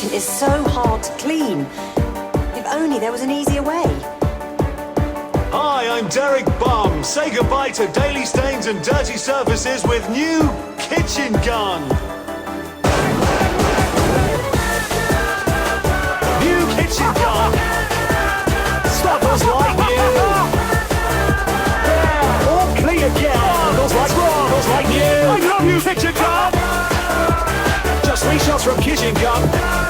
detergent is so hard to clean. If only there was an easier way. Hi, I'm Derek Bum. Say goodbye to daily stains and dirty surfaces with new Kitchen Gun. New Kitchen Gun. Stuffers like new. Yeah, all clean again. Smells like new. I love you, Kitchen Gun. Just 3 shots from Kitchen Gun.